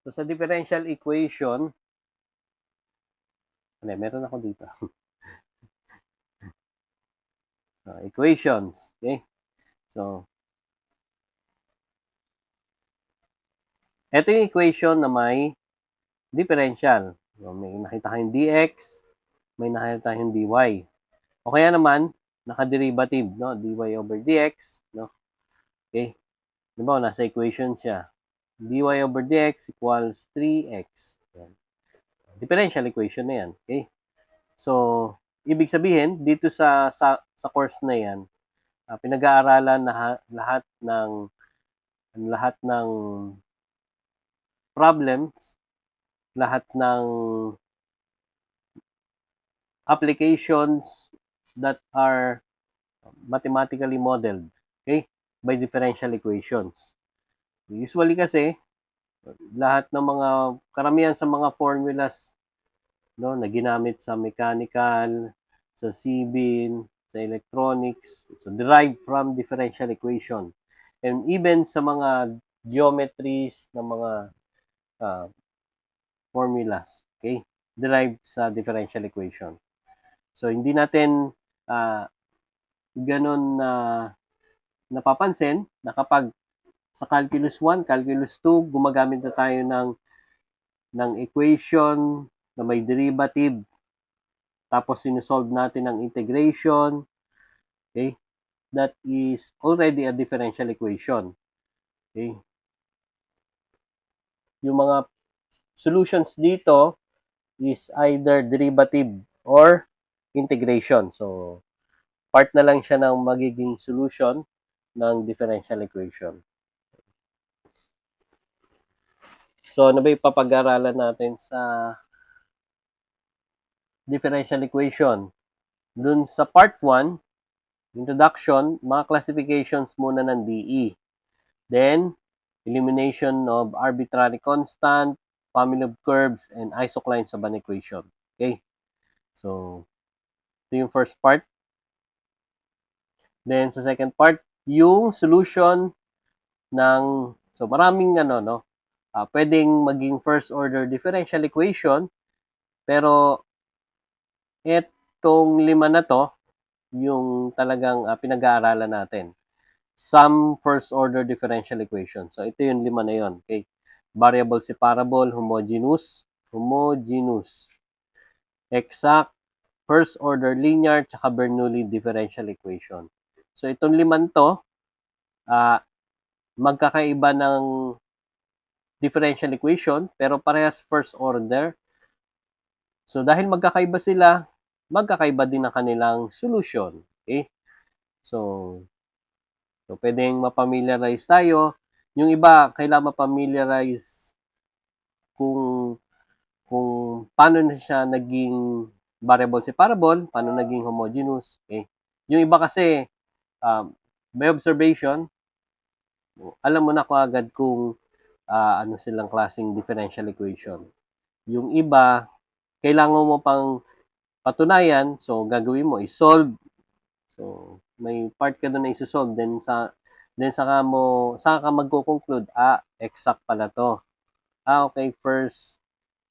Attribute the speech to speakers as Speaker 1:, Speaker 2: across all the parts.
Speaker 1: So, sa differential equation, meron ako dito. So, equations. Okay? So, ito yung equation na may differential. So, may nakita kayong dx, may nakita tayong dy. O kaya naman, naka-derivative, no? dy over dx, no? Okay? Diba, nasa equation siya. dy over dx equals 3x. Yan. Differential equation na yan. Okay? So, ibig sabihin, dito sa course na yan, pinag-aaralan na lahat ng problems, lahat ng applications that are mathematically modeled, okay, by differential equations. Usually kasi, lahat ng mga, karamihan sa mga formulas, no, na ginamit sa mechanical, sa civil, sa electronics, so derived from differential equation. And even sa mga geometries ng mga formulas, okay, derived sa differential equation. So, hindi natin ganun na napapansin na kapag sa Calculus 1, Calculus 2, gumagamit na tayo ng equation na may derivative, tapos sinusolve natin ang integration, okay? That is already a differential equation. Okay? Yung mga solutions dito is either derivative or integration. So, part na lang siya ng magiging solution ng differential equation. So, ano ba ipapag-aralan natin sa differential equation? Dun sa part 1, introduction, mga classifications muna ng DE. Then, elimination of arbitrary constant, family of curves, and isoclines of an equation. Okay? So, ito yung first part. Then, sa second part, yung solution ng, so maraming pwedeng maging first order differential equation, pero itong 5 na to, yung talagang pinag-aaralan natin. Some first order differential equation. So, ito yung 5 na yon. Okay? Variable separable, homogeneous, exact, first order linear, tsaka Bernoulli differential equation. So, itong 5 to, magkakaiba ng differential equation, pero parehas first order. So, dahil magkakaiba sila, magkakaiba din ang kanilang solution. Okay? So pwedeng mapamiliarize tayo. Yung iba, kailangan mapamiliarize kung paano na siya naging variable separable, paano naging homogeneous. Okay? Yung iba kasi, by observation, alam mo na kaagad kung ano silang klaseng differential equation. Yung iba, kailangan mo pang patunayan, so gagawin mo i-solve. So, may part ka doon na i-solve, then saka ka magko-conclude, exact pala to. Okay, first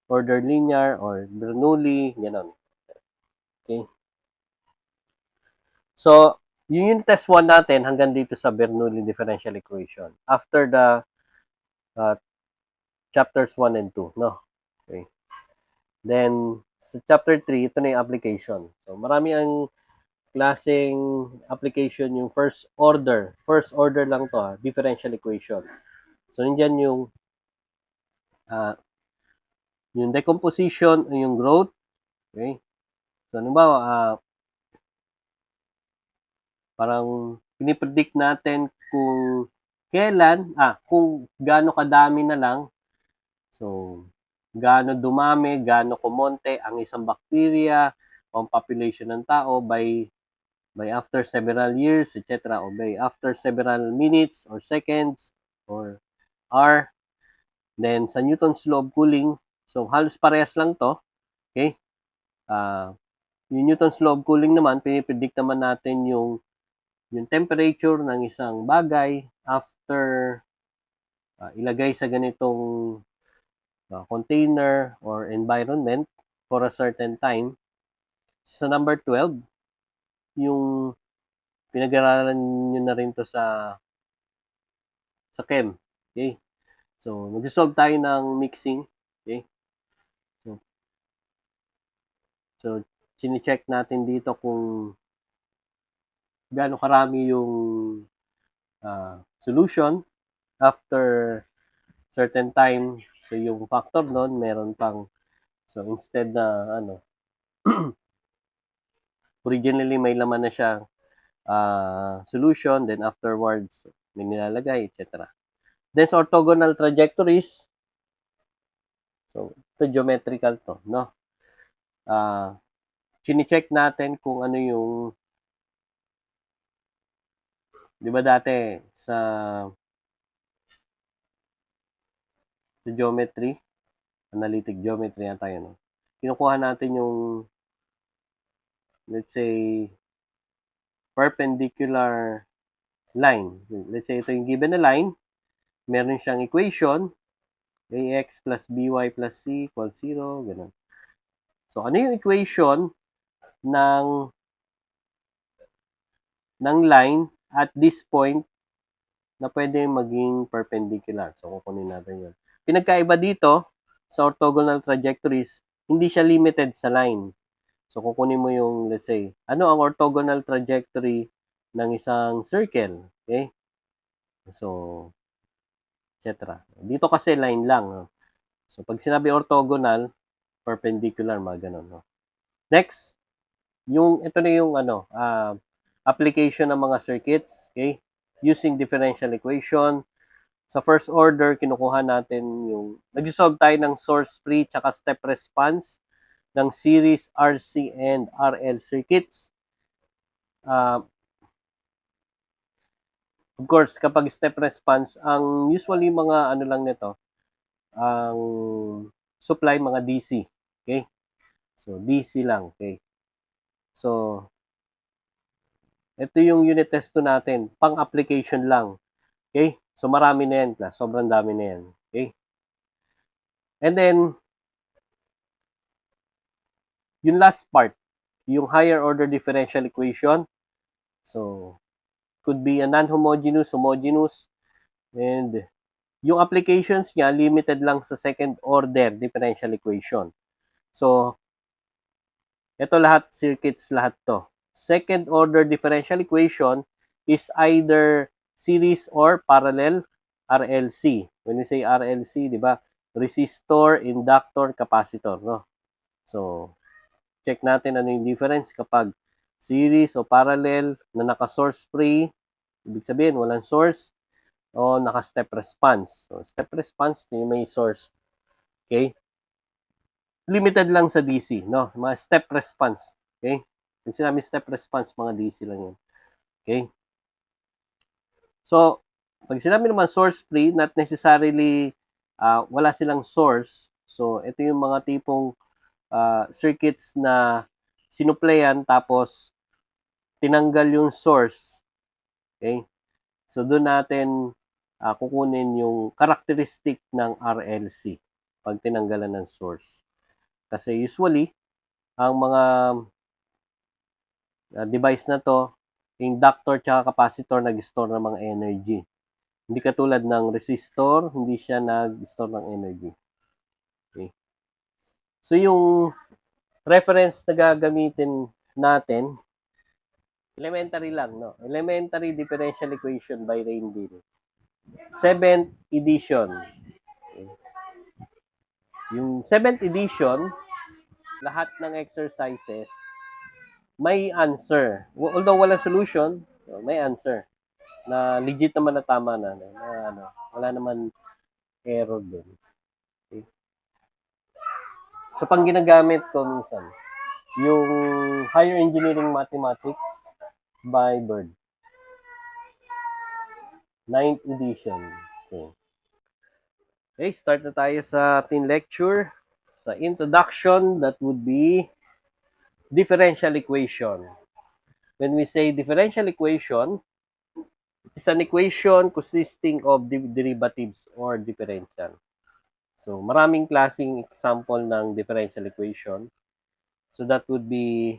Speaker 1: order linear or Bernoulli, gano'n. Okay. So, yung unit test 1 natin hanggang dito sa Bernoulli differential equation. After the chapters 1 and 2, no? Okay. Then, sa chapter 3, ito na yung application. So, marami ang klaseng application yung first order. First order lang to, differential equation. So, nandiyan yung decomposition, yung growth. Okay? So, ano ba, parang pinipredict natin kung kailan, kung gaano kadami na lang. So, gaano dumami, gaano kumonte ang isang bacteria o ang population ng tao by after several years, etc. O by after several minutes or seconds or hour. Then, sa Newton's law of cooling, so halos parehas lang to. Okay? Yung Newton's law of cooling naman, pinipredict naman natin yung temperature ng isang bagay after ilagay sa ganitong container or environment for a certain time. Sa number 12, yung pinag-aralan nyo na rin to sa chem. Okay? So, mag-solve tayo ng mixing. Okay? So chine-check natin dito kung gaano karami yung solution after certain time. So yung factor nun, meron pang, so instead na originally may laman na siya solution, then afterwards may nilalagay, etc. Then sa orthogonal trajectories, so ito geometrical to, no? Chine-check natin kung ano yung, di ba dati sa geometry, analytic geometry na tayo, no? Kinukuha natin yung, let's say, perpendicular line. Let's say ito yung given na line, meron siyang equation, ax plus by plus c equals 0, ganun. So, ano yung equation ng line at this point na pwede maging perpendicular? So, kukunin natin yun. Pinagkaiba dito, sa orthogonal trajectories, hindi siya limited sa line. So, kukunin mo yung, let's say, ano ang orthogonal trajectory ng isang circle? Okay? So, etc. Dito kasi line lang. No? So, pag sinabi orthogonal, perpendicular, mga ganun. No? Next, ito na yung application ng mga circuits. Okay? Using differential equation. Sa first order, kinukuha natin yung, nag-solve tayo ng source free tsaka step response ng series RC and RL circuits. Of course, kapag step response, ang usually mga ano lang nito, ang supply mga DC. Okay? So, DC lang. Okay? So, ito yung unit test natin. Pang-application lang. Okay? So, marami na yan. Sobrang dami na yan. Okay? And then, yung last part, yung higher order differential equation. So, could be a non-homogeneous, homogeneous, and yung applications niya limited lang sa second order differential equation. So, ito lahat, circuits lahat to. Second order differential equation is either series or parallel RLC. When we say RLC, di ba? Resistor, inductor, capacitor, no? So, check natin ano yung difference kapag series o parallel na naka-source free, ibig sabihin walang source, o naka-step response. So, step response, may source. Okay? Limited lang sa DC, no? Mga step response. Okay? Yung sinabi step response, mga DC lang yun. Okay? So, pag sinabi naman source free, not necessarily wala silang source. So, ito yung mga tipong circuits na sinuplayan tapos tinanggal yung source. Okay? So, doon natin kukunin yung characteristic ng RLC pag tinanggalan ng source. Kasi usually, ang mga device na to, inductor tsaka capacitor nag-store ng mga energy. Hindi katulad ng resistor, hindi siya nag-store ng energy. Okay. So, yung reference na gagamitin natin, elementary lang, no? Elementary differential equation by Rainville. 7th edition. Okay. Yung 7th edition, lahat ng exercises, may answer. Although walang solution, may answer. Na legit naman na tama na wala naman error doon. Okay. So, pang ginagamit ko minsan, yung Higher Engineering Mathematics by Bird. 9th edition. Okay. Okay, start na tayo sa ating lecture. Sa introduction, that would be differential equation. When we say differential equation, it's an equation consisting of derivatives or differential. So, maraming klaseng example ng differential equation. So, that would be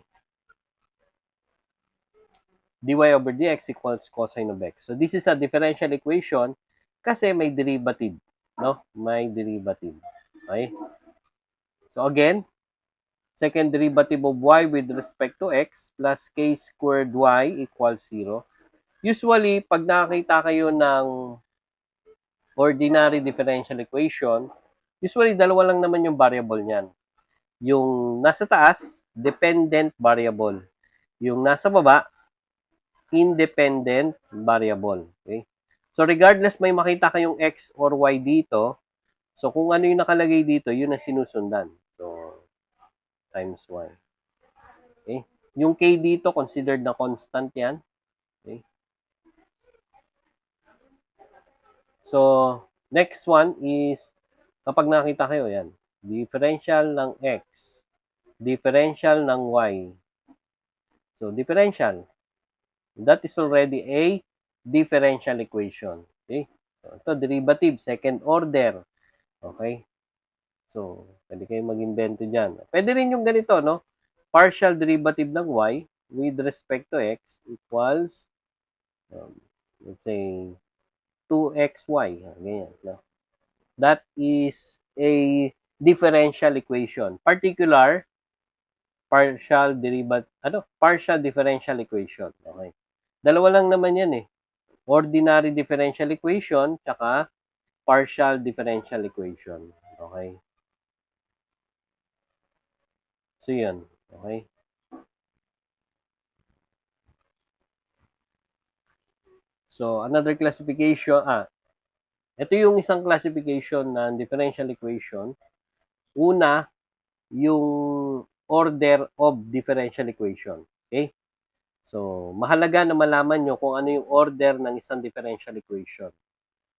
Speaker 1: dy over dx equals cosine of x. So, this is a differential equation kasi may derivative. No? May derivative. Okay? So, again, second derivative of y with respect to x plus k squared y equals 0. Usually, pag nakakita kayo ng ordinary differential equation, usually dalawa lang naman yung variable niyan. Yung nasa taas, dependent variable. Yung nasa baba, independent variable. Okay? So regardless may makita kayong x or y dito, so kung ano yung nakalagay dito, yun ang sinusundan. So times y. Okay? Yung k dito, considered na constant yan. Okay? So next one is, kapag nakita kayo, yan, differential ng x, differential ng y. So differential, that is already a differential equation. Okay? So, ito, derivative, second order. Okay? So, pwede kayong mag-invento dyan. Pwede rin yung ganito, no? Partial derivative ng y with respect to x equals, let's say, 2xy. Ganyan, no? That is a differential equation. Partial differential equation. Okay? Dalawa lang naman yan eh. Ordinary differential equation, tsaka partial differential equation. Okay? So, yun. Okay? So, another classification, ito yung isang classification ng differential equation. Una, yung order of differential equation. Okay? So, mahalaga na malaman nyo kung ano yung order ng isang differential equation.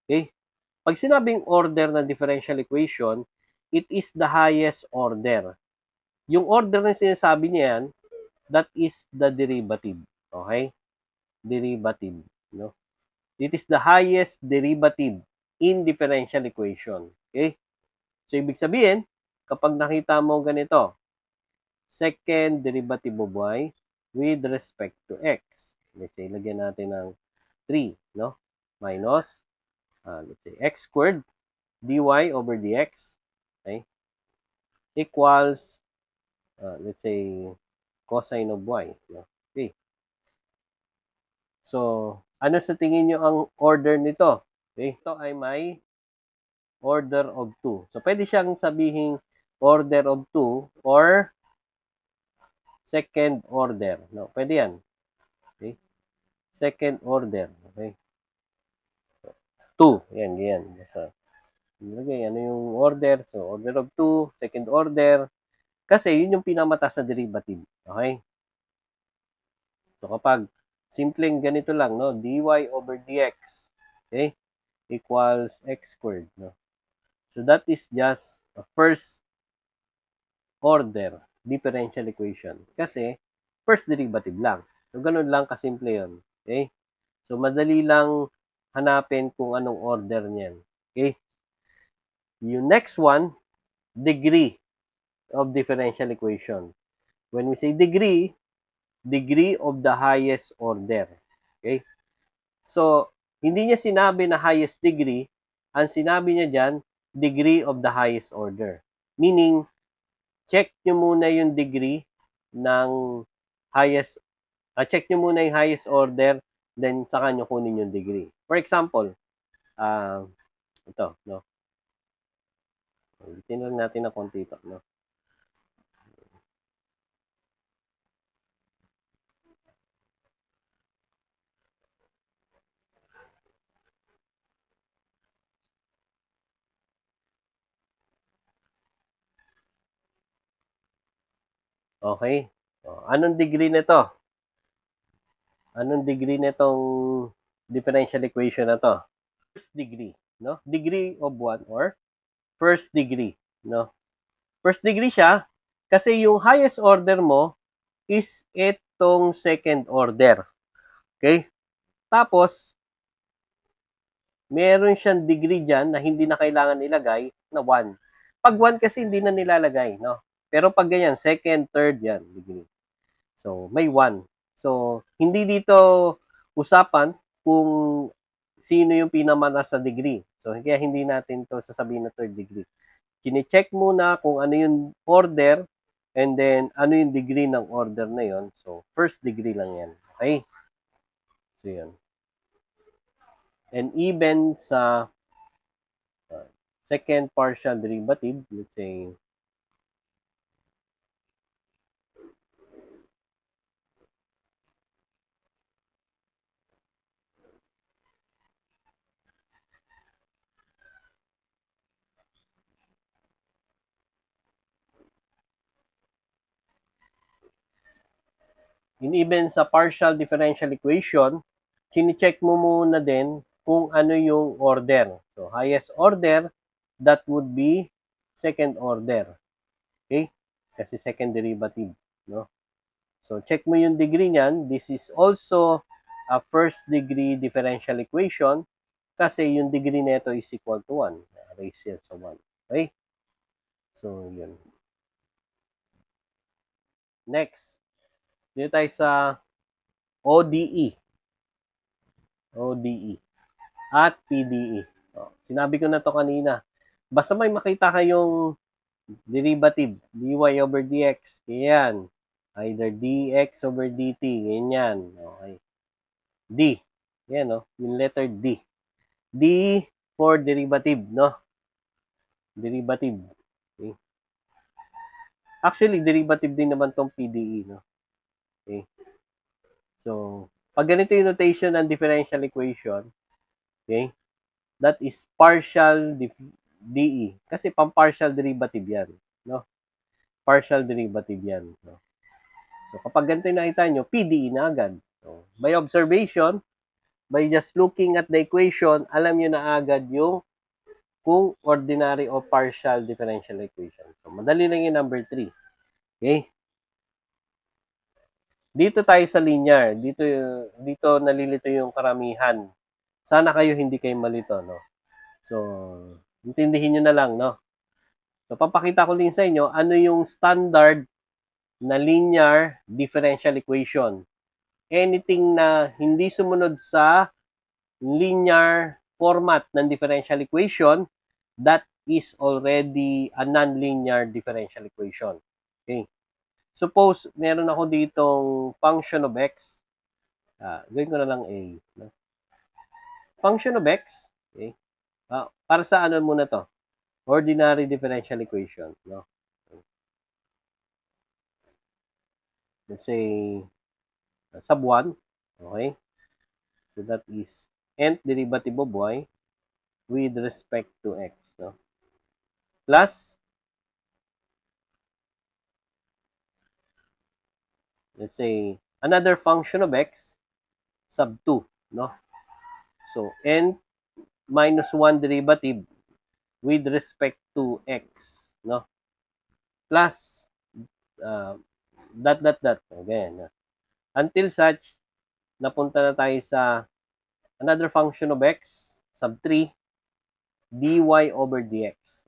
Speaker 1: Okay? Pag sinabing order ng differential equation, it is the highest order. Yung order na sinasabi niya yan, that is the derivative. Okay? Derivative. No? It is the highest derivative in differential equation. Okay? So, ibig sabihin, kapag nakita mo ganito, second derivative of y with respect to x. Let's say, lagyan natin ng 3, no? Minus, let's say, x squared dy over dx, okay? Equals, let's say, cosine of y. No? Okay. So, ano sa tingin nyo ang order nito? Okay, ito ay may order of 2. So, pwede siyang sabihin order of 2 or second order. No, pwede yan. Okay? Second order. Okay? 2. Yan, yan. So, ano yung order? So, order of 2, second order. Kasi, yun yung pinamataas na derivative. Okay? So, kapag simpleng ganito lang, no? dy over dx. Okay? Equals x squared. No? So, that is just a first order differential equation. Kasi, first derivative lang. So, ganun lang kasimple yun. Okay? So, madali lang hanapin kung anong order niyan. Okay? Yung next one, degree of differential equation. When we say degree of the highest order. Okay? So, hindi niya sinabi na highest degree. Ang sinabi niya dyan, degree of the highest order. Meaning, check nyo muna yung degree ng highest, check nyo muna yung highest order, then saka nyo kunin yung degree. For example, ito, no? Ulitin lang natin na konti ito, no? Okay? So, anong degree nito? Anong degree nitong differential equation na to? First degree, no? Degree of 1 or first degree, no? First degree siya kasi yung highest order mo is itong second order. Okay? Tapos, meron siyang degree dyan na hindi na kailangan ilagay na 1. Pag 1 kasi hindi na nilalagay, no? Pero pag ganyan, second, third, yan, degree. So, may 1. So, hindi dito usapan kung sino yung pinamataas sa degree. So, kaya hindi natin to sasabihin na third degree. Kine-check muna kung ano yung order and then ano yung degree ng order na yon. So, first degree lang yan. Okay? So, yan. And even sa second partial derivative, let's say, even sa partial differential equation, chine-check mo muna din kung ano yung order. So, highest order, that would be second order. Okay? Kasi second derivative. No? So, check mo yung degree niyan. This is also a first degree differential equation kasi yung degree nito is equal to 1. Ratio sa 1. Okay? So, yun. Next, dito tayo sa ODE. ODE at PDE. So, sinabi ko na to kanina. Basta may makita kayong derivative, dy over dx, yan. Either dx over dt, ganyan. Okay. D. Yan, no? Yung letter D. D for derivative, no? Derivative. Okay. Actually, derivative din naman tong PDE, no? Okay. So, pag ganito yung notation ng differential equation, okay, that is partial DE. Kasi pang-partial derivative yan, no? Partial derivative yan, no? So, kapag ganito yung nakita nyo, PDE na agad. So, by observation, by just looking at the equation, alam nyo na agad yung kung ordinary o partial differential equation. So, madali lang yung number 3. Okay? Dito tayo sa linear. Dito nalilito yung karamihan. Sana kayo hindi kayo malito, no? So, intindihin nyo na lang, no? So, papakita ko din sa inyo ano yung standard na linear differential equation. Anything na hindi sumunod sa linear format ng differential equation, that is already a non-linear differential equation. Okay? Suppose, meron ako ditong function of x. Gawin ko na lang a. No? Function of x. Okay? Para sa ano muna to? Ordinary differential equation. No? Let's say, sub 1. Okay? So that is nth derivative of y with respect to x. No? Plus, let's say, another function of x sub 2. No? So, n minus 1 derivative with respect to x. No? Plus, dot. Again. Until such, napunta na tayo sa another function of x sub 3 dy over dx.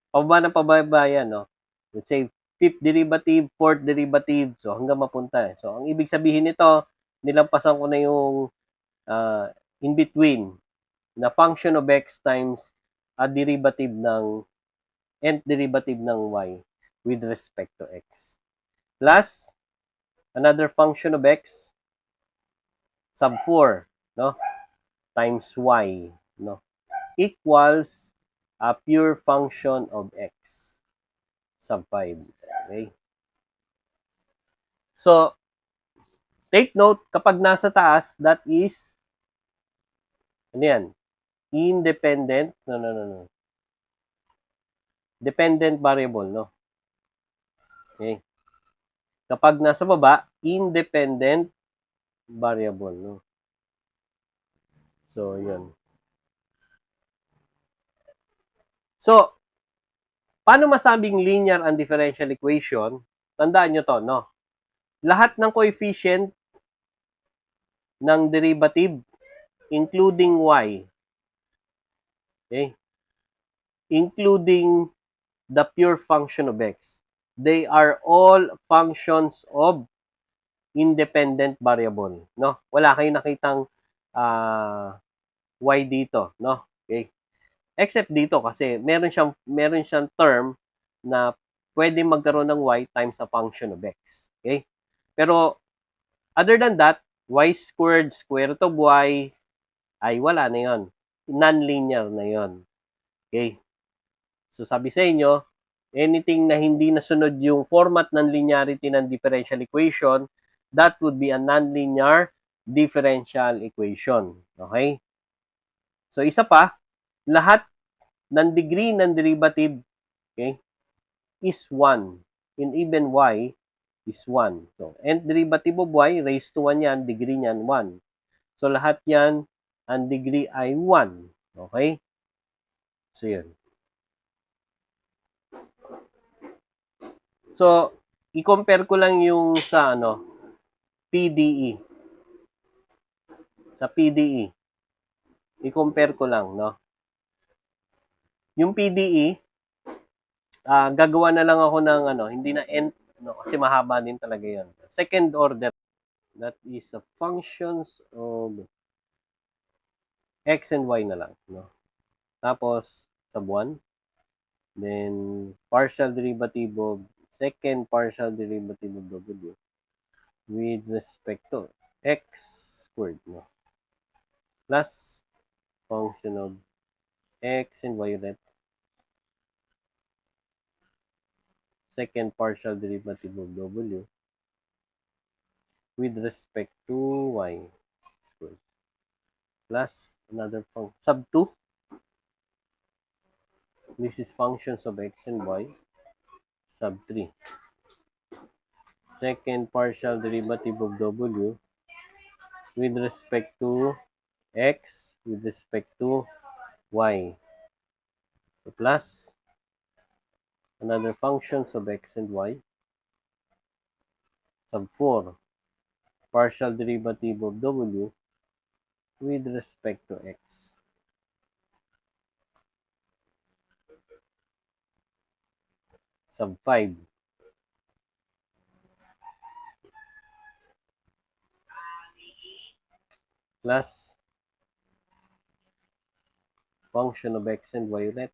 Speaker 1: Pababa ng pababa yan, no? Let's say, fifth derivative, fourth derivative, so hanggang mapunta. So, ang ibig sabihin nito, nilampasan ko na yung in between na function of x times a derivative ng nth derivative ng y with respect to x. Plus, another function of x sub 4, no? Times y, no? Equals a pure function of x sub 5. Okay? So, take note, kapag nasa taas, that is, ano yan? Independent, no. Dependent variable, no? Okay. Kapag nasa baba, independent variable, no? So, yun. So, paano masabing linear ang differential equation? Tandaan nyo to, no? Lahat ng coefficient ng derivative, including y. Okay? including the pure function of x. They are all functions of independent variable, no? Wala kayong nakitang y dito, no? Okay? Except dito kasi meron siyang term na pwede magkaroon ng y times a function of x. Okay? Pero other than that, y squared, square root of y, ay wala na yon. Non-linear na yon. Okay? So sabi sa inyo, anything na hindi nasunod yung format ng linearity ng differential equation, that would be a non-linear differential equation. Okay? So isa pa, lahat ng degree ng derivative, okay, is 1. And even y is 1. So, nth derivative of y raised to 1 yan, degree niyan 1. So, lahat yan, ang degree ay 1. Okay? So, yun. So, i-compare ko lang yung sa PDE. Sa PDE. I-compare ko lang, no? Yung PDE, gagawa na lang ako ng hindi na nth, no, kasi mahaba din talaga 'yon. Second order, that is a functions of x and y na lang, no? Tapos sub 1, then partial derivative of second partial derivative of w with respect to x squared, no? Plus function of x and y ulit. Second partial derivative of w with respect to y squared. Plus another function, sub 2. This is functions of x and y, sub 3. Second partial derivative of w with respect to x with respect to y. So plus another functions of x and y, sub 4. Partial derivative of w with respect to x. Sub 5. Plus function of x and y ulit,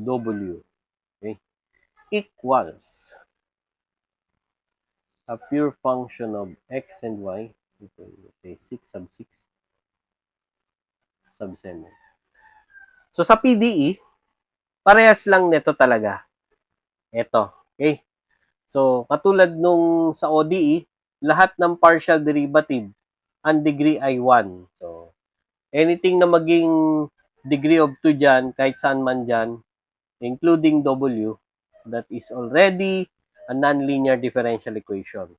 Speaker 1: w, okay, equals a pure function of x and y, okay, 6 sub 6 sub 7. So sa PDE, parehas lang nito talaga. Ito, okay? So katulad nung sa ODE, lahat ng partial derivative, ang degree ay 1. So anything na maging degree of 2 dyan, kahit saan man dyan, including w, that is already a nonlinear differential equation.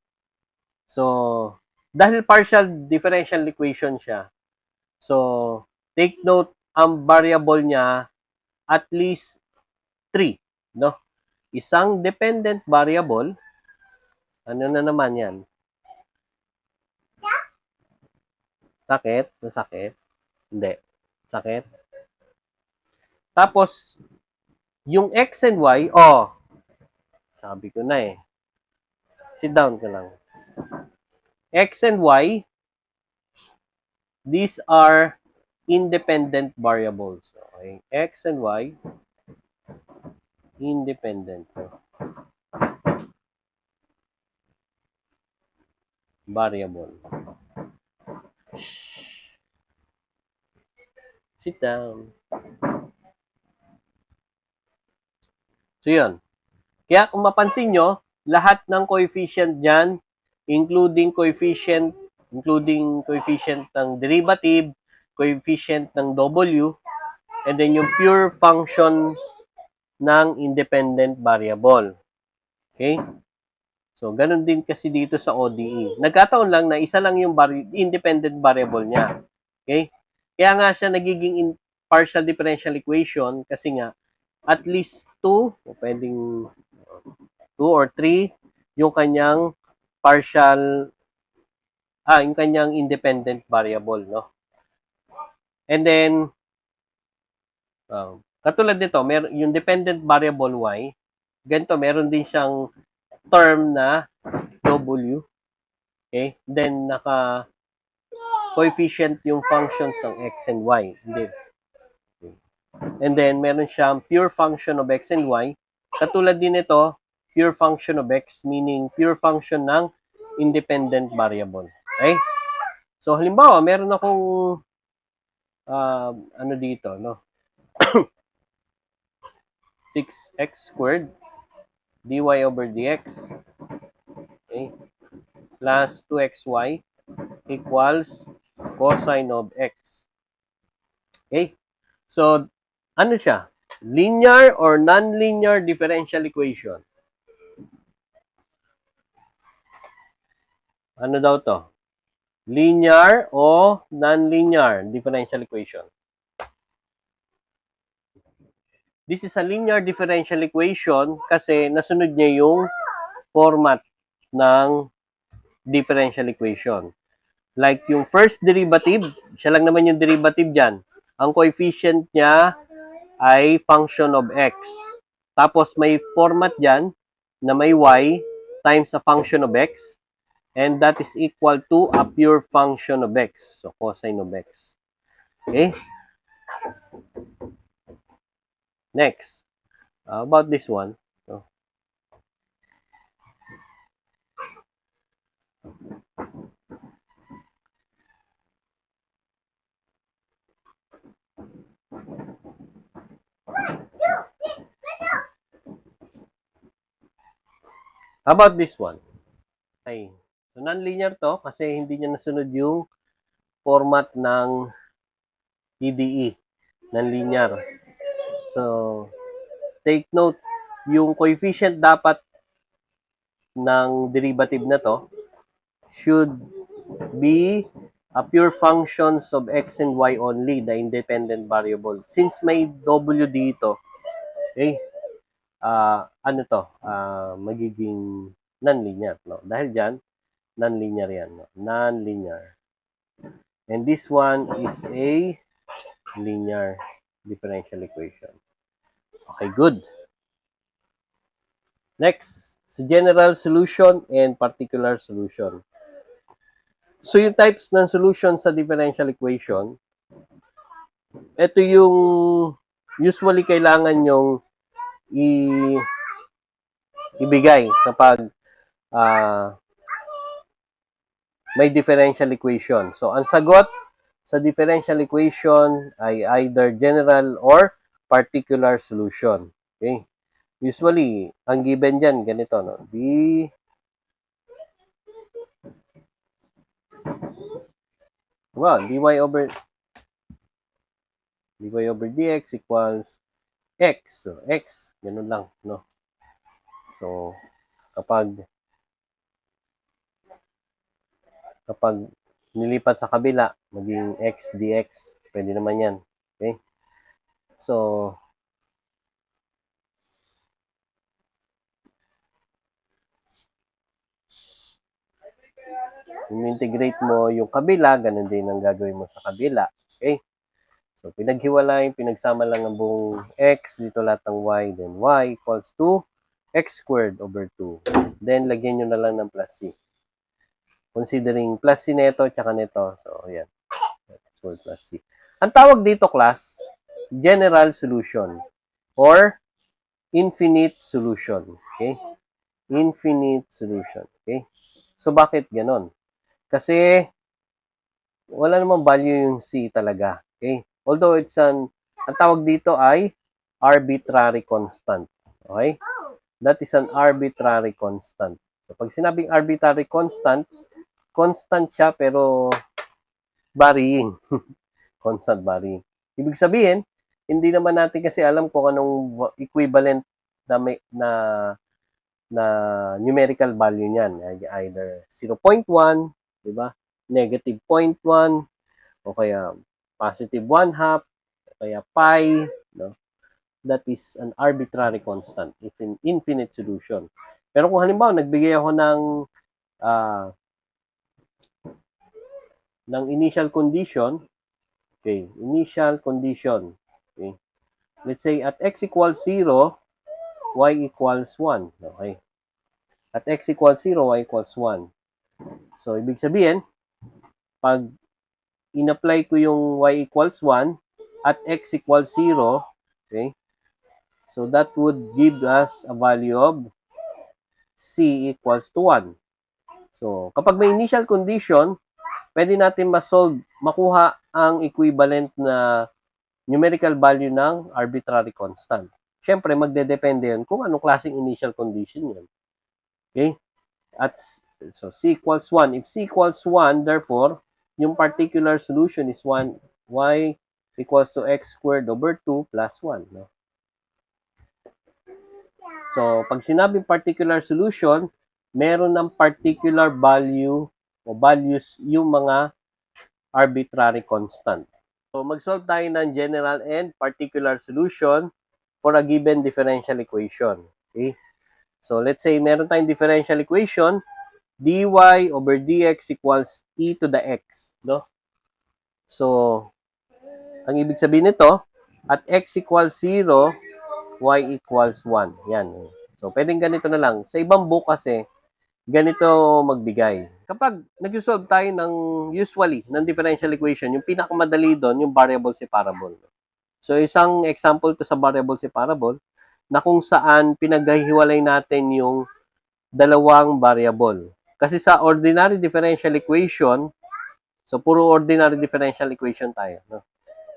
Speaker 1: So, dahil partial differential equation siya, so, take note, ang variable niya, at least 3, no? Isang dependent variable, ano na naman yan? Sakit? Nasakit? Hindi. Sakit? Tapos, yung x and y, sabi ko na eh. Sit down ka lang. X and y, these are independent variables. Okay? X and y, independent variable. Shh. Sit down. So, yun. Kaya kung mapansin nyo, lahat ng coefficient dyan, including coefficient ng derivative, coefficient ng w, and then yung pure function ng independent variable. Okay? So, ganun din kasi dito sa ODE. Nagkataon lang na isa lang yung independent variable niya. Okay? Kaya nga siya nagiging partial differential equation kasi nga at least 2, o pwedeng 2 or 3, yung kanyang yung kanyang independent variable, no? And then, Katulad nito, yung dependent variable y, ganito, meron din siyang term na w. Okay? Then, coefficient yung functions ng x and y. And then, meron siyang pure function of x and y. Katulad din ito, pure function of x, meaning pure function ng independent variable. Okay? So, halimbawa, meron akong ano dito, no? 6x squared dy over dx, okay, plus 2xy equals cosine of x. Okay? So, ano siya? Linear or non-linear differential equation? Ano daw to? Linear o non-linear differential equation? This is a linear differential equation kasi nasunod niya yung format ng differential equation. Like yung first derivative, siya lang naman yung derivative dyan. Ang coefficient niya ay function of x. Tapos may format dyan na may y times a function of x, and that is equal to a pure function of x. So, cosine of x. Okay? Next. About this one. So, about this one. Okay. So, non-linear to kasi hindi niya nasunod yung format ng PDE. Non-linear. So, take note, yung coefficient dapat ng derivative na to should be a pure functions of x and y only, the independent variable. Since may w dito, okay, ano to, magiging non-linear, no? Dahil dyan, non-linear yan, no? Non-linear. And this one is a linear differential equation. Okay, good. Next, sa general solution and particular solution. So, yung types ng solution sa differential equation, ito yung usually kailangan yung ibigay kapag may differential equation. So, ang sagot sa differential equation ay either general or particular solution. Okay? Usually, ang given dyan, ganito, no? dy over dx equals x. So, x, ganun lang, no? So, kapag nilipat sa kabila, maging x dx, pwede naman yan. Okay? So, integrate mo yung kabila, ganun din ang gagawin mo sa kabila. Okay? So, pinaghiwalay, pinagsama lang ang buong x, dito lahat ng y, then y equals to x squared over 2. Then, lagyan nyo na lang ng plus c. Considering plus c neto, tsaka neto. So, yan. X squared plus c. Ang tawag dito, class, general solution or infinite solution. Okay? Infinite solution. Okay? So, bakit ganon? Kasi, wala namang value yung c talaga. Okay? Although, ang tawag dito ay arbitrary constant. Okay? That is an arbitrary constant. So, pag sinabing arbitrary constant, constant siya pero varying. Constant varying. Ibig sabihin, hindi naman natin kasi alam kung anong equivalent na numerical value niyan. Either 0.1, di ba? Negative 0.1, o kaya positive 1/2, o kaya pi, no? That is an arbitrary constant. It's an infinite solution. Pero kung halimbawa, nagbigay ako ng initial condition, okay, initial condition, okay, let's say at x equals 0, y equals 1. Okay. At x equals 0, y equals 1. So, ibig sabihin, pag in-apply ko yung y equals 1 at x equals 0, okay, so that would give us a value of c equals to 1. So, kapag may initial condition, pwede natin makuha ang equivalent na numerical value ng arbitrary constant. Siyempre, magdedepende yan kung anong klaseng initial condition yan. Okay? At so, c equals 1. If c equals 1, therefore, yung particular solution is 1, y equals to x squared over 2 plus 1. No? So, pag sinabing particular solution, meron ng particular value o values yung mga arbitrary constant. So, mag-solve tayo ng general and particular solution for a given differential equation. Okay? So, let's say meron tayong differential equation, dy over dx equals e to the x. No? So, ang ibig sabihin nito, at x equals 0, y equals 1. Yan. So, pwedeng ganito na lang. Sa ibang book kasi, ganito magbigay. Kapag nag-solve tayo usually, ng differential equation, yung pinakamadali doon, yung variable separable. So, isang example to sa variable separable, na kung saan pinaghihiwalay natin yung dalawang variable. Kasi sa ordinary differential equation, so puro ordinary differential equation tayo. No?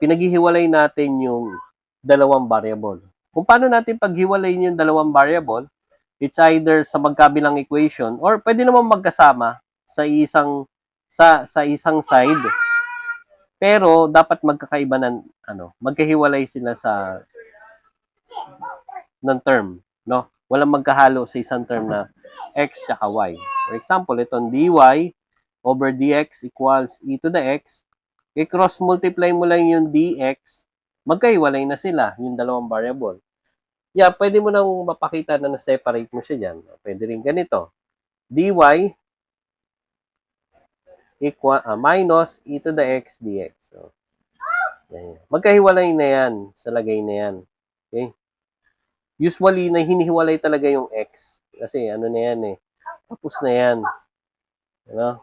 Speaker 1: Pinaghihiwalay natin yung dalawang variable. Kung paano natin paghiwalay yung dalawang variable, it's either sa magkabilang equation or pwede naman magkasama sa isang side. Pero dapat magkakaiba ng magkahiwalay sila ng term, no? Walang magkahalo sa isang term na x at y. For example, itong dy over dx equals e to the x. I-cross multiply mo lang yung dx, magkahiwalay na sila, yung dalawang variable. Yeah, pwede mo nang mapakita na na-separate mo siya dyan. Pwede rin ganito. dy equal, minus e to the x dx. So, yan. Magkahiwalay na yan sa lagay na yan. Okay? Usually, na hinihiwalay talaga yung x. Kasi ano na yan eh. Tapos na yan. Ano?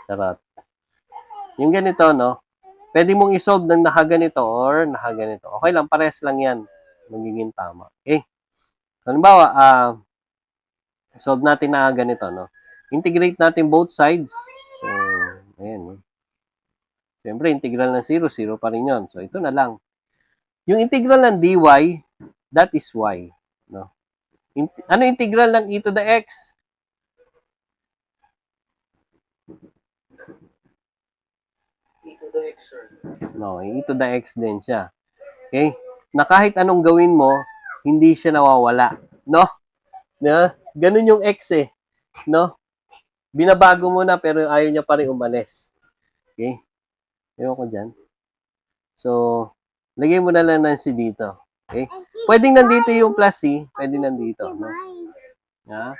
Speaker 1: Charot. Yung ganito, no? Pwede mong isolve ng nakaganito or nakaganito. Okay lang, pares lang yan. Magiging tama. Okay? Halimbawa, solve natin na ganito, no? Integrate natin both sides. So, ayan, no? Siyempre, integral ng 0, 0 pa rin yun. So, ito na lang. Yung integral ng dy, that is y. No? Ano integral ng e to the x?
Speaker 2: E to the x, sir.
Speaker 1: No, e to the x din siya. Okay? Na kahit anong gawin mo, hindi siya nawawala. No? Na, ganun yung x eh. No? Binabago mo na pero ayaw niya pa rin umalis. Okay? Ewan ko dyan. So, lagay mo na lang ng c dito. Okay? Pwedeng nandito yung plus c, pwedeng nandito. No? Yeah?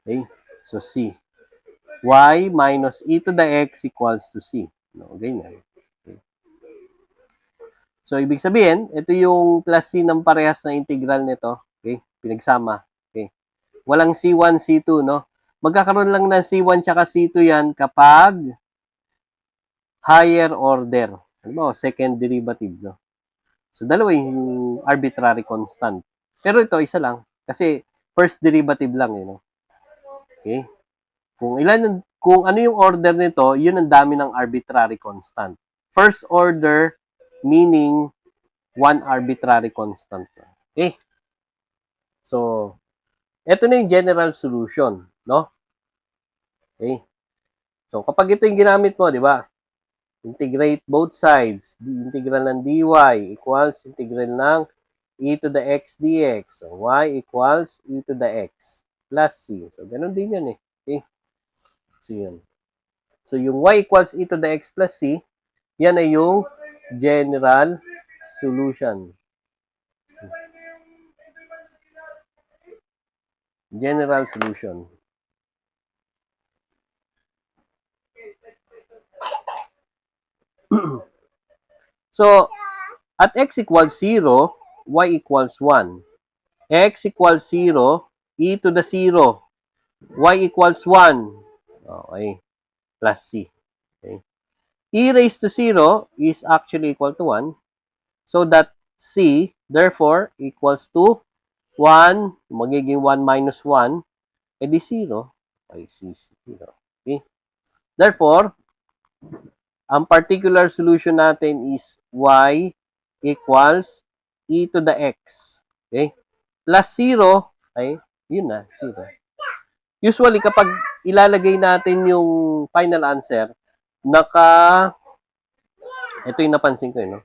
Speaker 1: Okay? So, c. Y minus e to the x equals to c. No, ganyan. Okay. So, ibig sabihin, ito yung plus c ng parehas na integral nito. Okay? Pinagsama. Okay? Walang C1, C2, no? Magkakaroon lang ng C1 tsaka C2 yan kapag higher order. Ano ba? Second derivative, no? So, dalawa yung arbitrary constant. Pero ito, isa lang. Kasi first derivative lang, no? Okay? Kung ano yung order nito, yun ang dami ng arbitrary constant. First order, meaning one arbitrary constant. Okay? So, ito na yung general solution, no? Okay? So, kapag ito yung ginamit mo, di ba? Integrate both sides. Integral ng dy equals integral ng e to the x dx. So, y equals e to the x plus c. So, ganun din yun eh. Okay? So, yun. So, yung y equals e to the x plus c, yan ay yung general solution. General solution. So, at x equals 0, y equals 1. X equals 0, e to the 0. Y equals 1. Okay. Plus c. Okay. E raised to 0 is actually equal to 1. So that c, therefore, equals to 1. Magiging 1 minus 1. Edi 0. Ay, c, 0. Okay. Therefore, ang particular solution natin is y equals e to the x. Okay? Plus 0, ay, yun na, 0. Usually, kapag ilalagay natin yung final answer, ito yung napansin ko, no?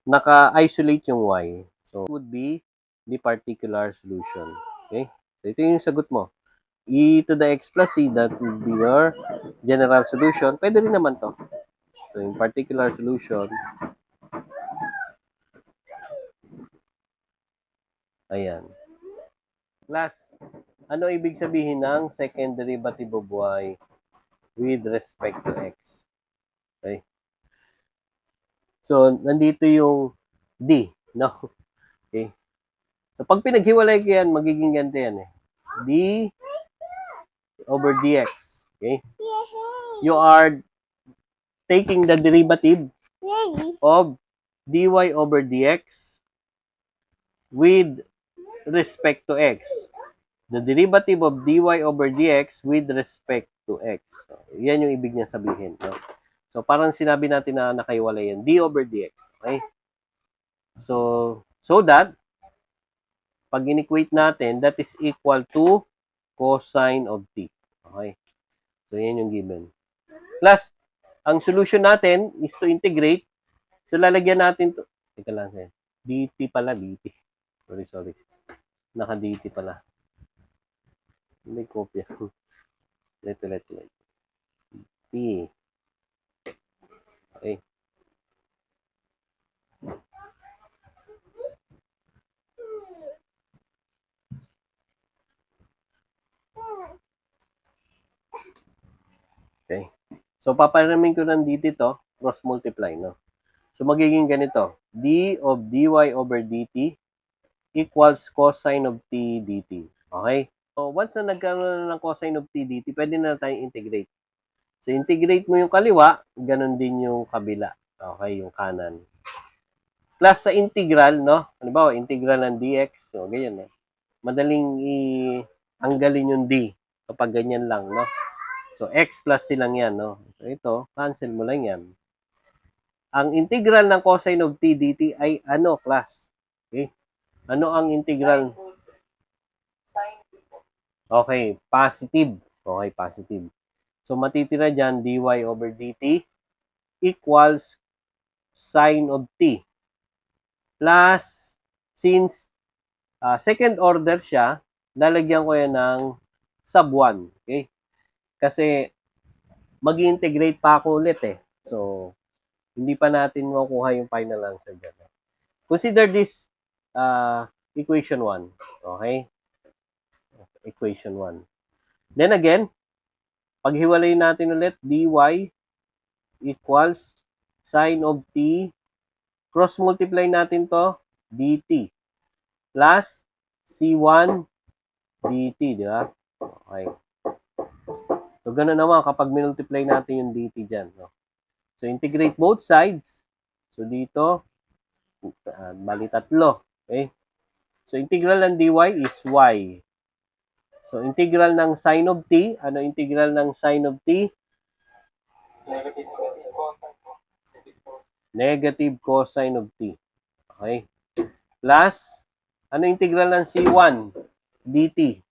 Speaker 1: Naka-isolate yung y. So, would be the particular solution. Okay? So, ito yung sagot mo. E to the x plus c, that would be your general solution. Pwede rin naman to. So, yung particular solution, ayan. Class, ano ibig sabihin ng second derivative of y with respect to x? Okay. So, nandito yung d, no? Okay. So, pag pinaghiwalay ko yan, magiging ganito yan eh. d over dx. Okay? You are taking the derivative of dy over dx with respect to x. The derivative of dy over dx with respect to x. So, yan yung ibig niya sabihin. No? So, parang sinabi natin na nakaiwalay yan. D over dx. Okay? So that, pag in-equate natin, that is equal to cosine of t. Okay? So, yan yung given. Plus, ang solution natin is to integrate. So, lalagyan natin to. Teka lang, dt pala, dt. Sorry. Naka-dt pala. May kopya. Leto. T. Okay. Okay. So, paparamin ko ng dt to, cross multiply, no? So, magiging ganito. d of dy over dt equals cosine of t dt. Okay? So, once na nagkaroon na ng cosine of t dt, pwede na tayong integrate. So, integrate mo yung kaliwa, ganun din yung kabila. Okay, yung kanan. Plus sa integral, no? Halimbawa, integral ng dx. So, ganyan, eh. Madaling i-anggalin yung d kapag ganyan lang, no? So, x plus c lang yan, no? So, ito, cancel mo lang yan. Ang integral ng cosine of t dt ay ano, class? Okay? Ano ang integral?
Speaker 2: Sine.
Speaker 1: Okay, positive. Okay, positive. So, matitira dyan, dy over dt equals sine of t. Plus, since second order siya, lalagyan ko yan ng sub 1. Okay? Kasi, mag-integrate pa ako ulit eh. So, hindi pa natin makuha yung final answer dyan. Consider this equation 1. Okay? Equation 1. Then again, paghiwalay natin ulit, dy equals sine of t. Cross multiply natin to, dt. Plus c1 dt, di ba? Okay. So, gano'n naman kapag minultiply natin yung dt dyan. No? So, integrate both sides. So, dito, bali tatlo. Okay? So, integral ng dy is y. So, integral ng sine of t. Ano integral ng sine of t? Negative cosine of t. Okay? Plus, ano integral ng c1 dt?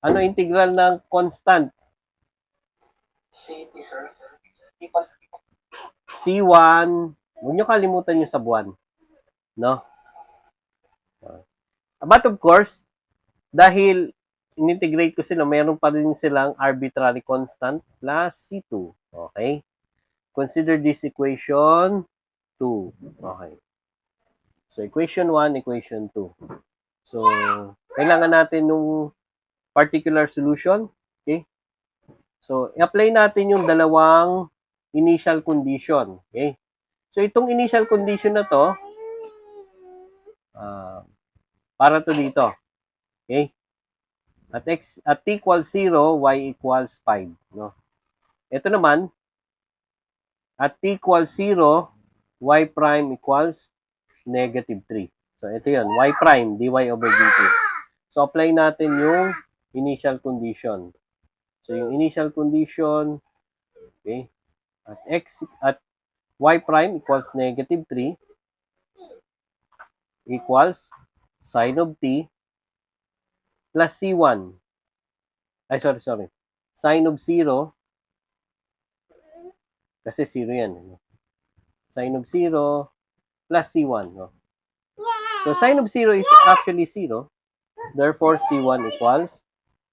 Speaker 1: Ano integral ng constant?
Speaker 2: CT, sir.
Speaker 1: C1, huwag nyo kalimutan yung sa buwan. No? But of course, dahil in-integrate ko sila, mayroon pa rin silang arbitrary constant plus C2. Okay? Consider this equation 2. Okay. So, equation 1, equation 2. So, kailangan natin nung particular solution. Okay? So, i-apply natin yung dalawang initial condition. Okay? So, itong initial condition na to, para to dito. Okay? At t equals 0, y equals 5. No? Ito naman, at t equals 0, y prime equals negative 3. So, ito yun, y prime, dy over dt. So, apply natin yung initial condition. So, yung initial condition, okay, at y prime equals negative 3 equals sine of t plus c1. Ay, sorry. Sine of 0, kasi 0 yan. Sine of 0 plus c1. No? So, sine of 0 is actually 0. Therefore, c1 equals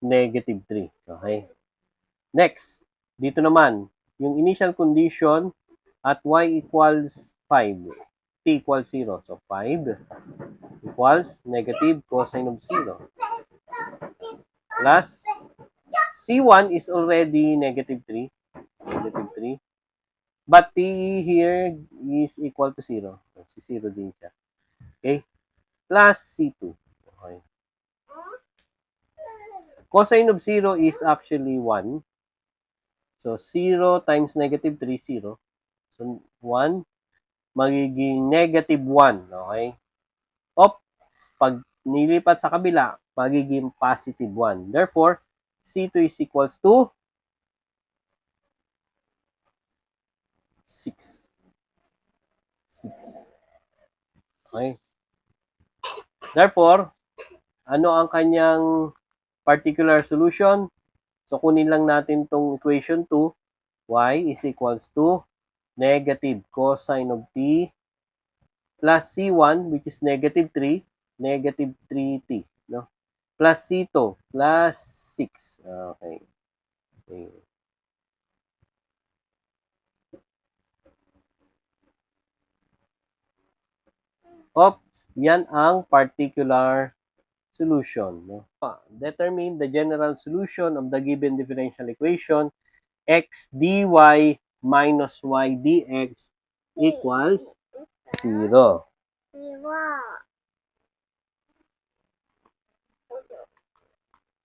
Speaker 1: negative 3. Okay? Next, dito naman, yung initial condition at y equals 5, t equals 0. So, 5 equals negative cosine of 0 plus c1 is already negative 3. But t here is equal to 0. So, 0 din siya. Okay? Plus c2. Okay. Cosine of 0 is actually 1. So, 0 times negative 3, 0. So, 1 magiging negative 1. Okay? Pag nilipat sa kabila, magiging positive 1. Therefore, C2 is equals to 6. 6. Okay? Therefore, ano ang kanyang particular solution? So, kunin lang natin tong equation 2. Y is equals to negative cosine of t plus C1, which is negative 3, negative 3t. No? Plus C2, plus 6. Okay. Yan ang particular solution. No? Determine the general solution of the given differential equation x dy minus y dx equals 0.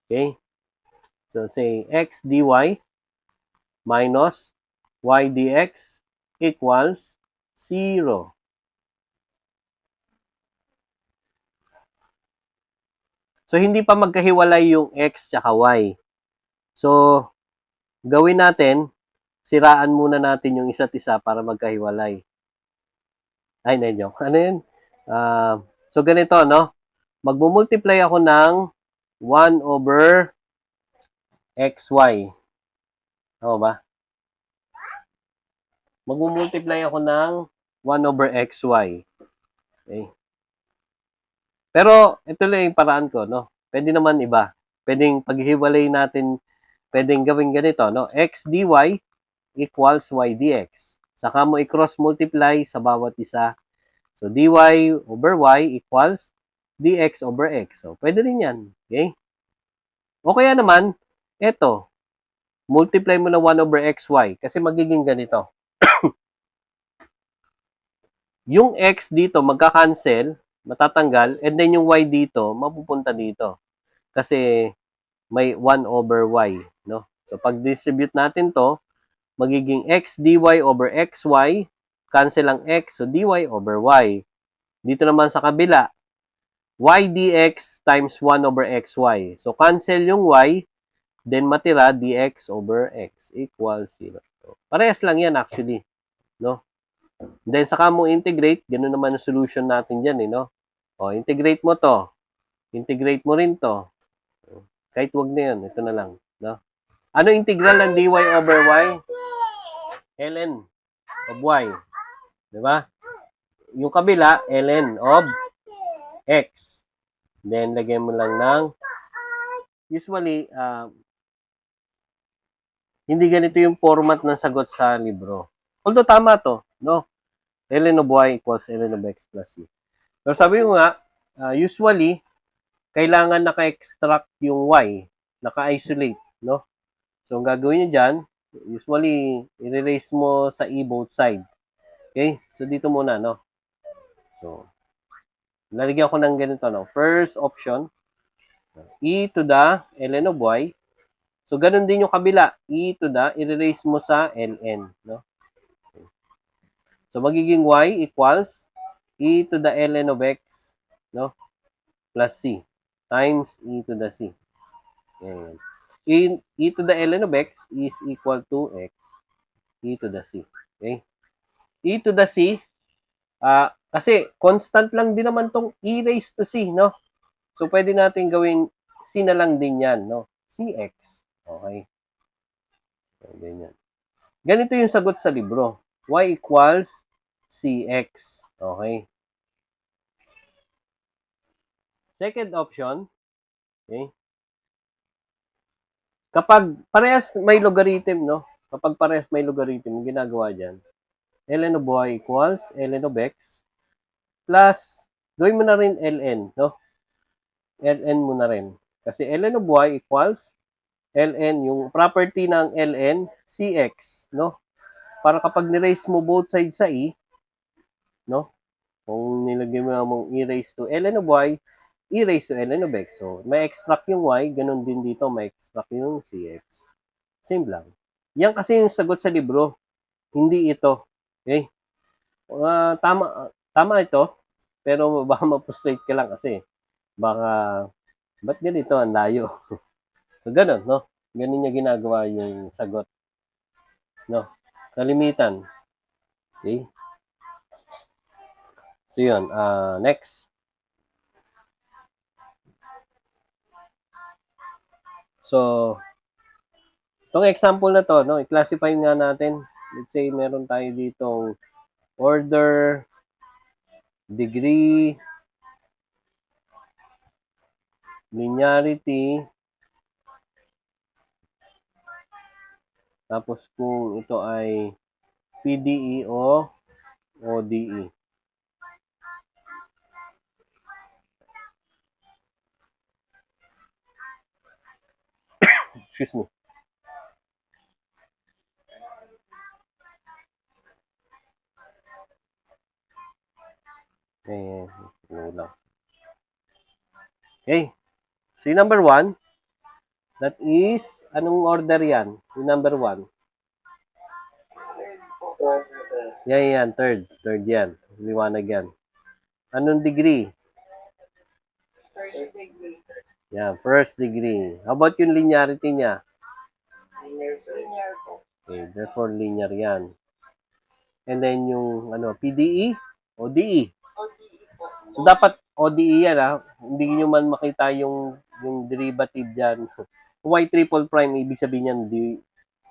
Speaker 1: Okay? So, say x dy minus y dx equals 0. So, hindi pa magkahiwalay yung x tsaka y. So, gawin natin, siraan muna natin yung isa't isa para magkahiwalay. Ay, hindi, joke. Ano yun? So, ganito, no? Magmumultiply ako ng 1 over xy. Tama ba? Magmumultiply ako ng 1 over xy. Okay. Pero, ito lang yung paraan ko, no? Pwede naman iba. Pwedeng paghiwalay natin, pwedeng gawin ganito, no? X dy equals y dx. Saka mo i-cross multiply sa bawat isa. So, dy over y equals dx over x. So, pwede rin yan. Okay? O kaya naman, eto, multiply mo na 1 over xy kasi magiging ganito. Yung x dito magka-cancel, matatanggal, and then yung y dito, mapupunta dito. Kasi may 1 over y, no? So, pag distribute natin to, magiging x dy over xy, cancel ang x, so dy over y. Dito naman sa kabila, y dx times 1 over xy. So, cancel yung y, then matira dx over x equals 0. So, parehas lang yan actually, no? Then, saka mo integrate, ganun naman ang solution natin dyan, no? O, integrate mo to. Integrate mo rin to. Kahit wag na yan, ito na lang, no? Ano integral ng dy over y? ln of y. Diba? Yung kabila, ln of x. Then, lagyan mo lang ng, usually, hindi ganito yung format ng sagot sa libro. Although, tama to, no? ln of y equals ln of x plus c. Pero sabi ko nga, usually, kailangan naka-extract yung y, naka-isolate, no? So, ang gagawin nyo dyan, usually, i-erase mo sa e both side. Okay? So, dito muna, no? So, lalagyan ko ng ganito, no? First option, e to the ln of y. So, ganun din yung kabila. E to the, i-erase mo sa ln, no? So, magiging y equals e to the ln of x, no? Plus c times e to the c. Ayan. E to the ln of x is equal to x e to the c. Okay? E to the c, kasi constant lang din naman tong e raised to c, no? So, pwede natin gawin c na lang din yan, no? cx. Okay? So, ganyan. Ganito yung sagot sa libro. Y equals cx. Okay? Second option, okay? Kapag parehas may logarithm, no? Kapag parehas may logarithm, ginagawa dyan, ln of y equals ln of x plus, gawin mo na rin ln, no? ln mo na rin. Kasi ln of y equals ln, yung property ng ln, cx, no? Para kapag ni-raise mo both sides sa e, no? Kung nilagay mo mong e raised to ln of y, e raised to ln of x. So, may extract yung y, ganun din dito, may extract yung cx. Same lang. Yan kasi yung sagot sa libro, hindi ito. Okay? Tama ito, pero baka ma-frustrate ka lang kasi baka, ba't ganito ang layo? So, ganun, no? Ganun niya ginagawa yung sagot. No? Kalimitan. Okay? So, yun. Next. So, itong example na to, no? I-classify nga natin. Let's say, meron tayo ditong order, degree, linearity, tapos kung ito ay PDE o ODE. Excuse me. Lang. Okay. So, yung number 1, that is, anong order yan? Yung number 1. Yan. Third yan. Liwanag yan. Anong degree?
Speaker 2: First degree.
Speaker 1: Yan, first degree. How about yung linearity niya?
Speaker 2: Linear po.
Speaker 1: Okay, therefore linear yan. And then yung PDE o DE.
Speaker 2: ODE po.
Speaker 1: So dapat ODE yan Hindi nyo man makita yung derivative diyan. Y triple prime ibig sabihin yan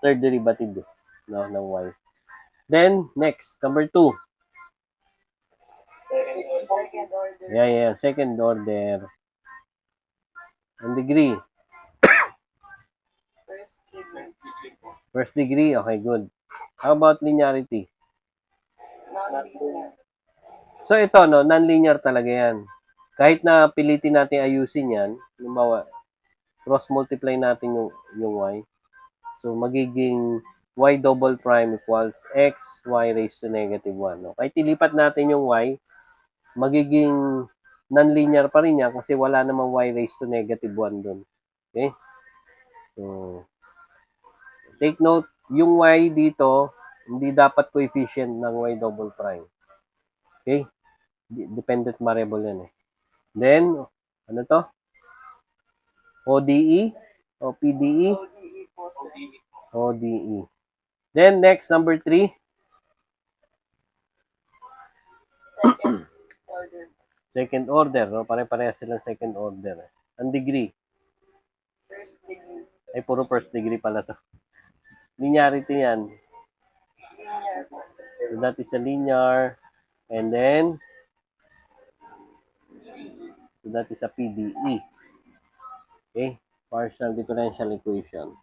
Speaker 1: third derivative no ng y. Then next, number 2.
Speaker 2: Second order.
Speaker 1: Yeah, second order. Ang degree.
Speaker 2: First degree.
Speaker 1: First degree, okay, good. How about linearity?
Speaker 2: Non-linear.
Speaker 1: So ito, no, non-linear talaga yan. Kahit na pilitin natin ayusin yan, halimbawa, cross-multiply natin yung y. So magiging y double prime equals x, y raised to negative 1. No? Kahit ilipat natin yung y, magiging non-linear pa rin yan kasi wala namang y raised to negative 1 dun. Okay? So, take note, yung y dito, hindi dapat coefficient ng y double prime. Okay? Dependent variable yan Then, ano to? ODE o PDE?
Speaker 2: ODE po, sir.
Speaker 1: ODE. Then, next, number 3.
Speaker 2: Second order.
Speaker 1: Second order, no? Pare-parehas silang second order. Ang degree.
Speaker 2: First degree.
Speaker 1: Ay, puro first degree pala to. Linearity yan.
Speaker 2: Linear po.
Speaker 1: So, that is a linear. And then, so that is a PDE. Okay? Partial differential equation.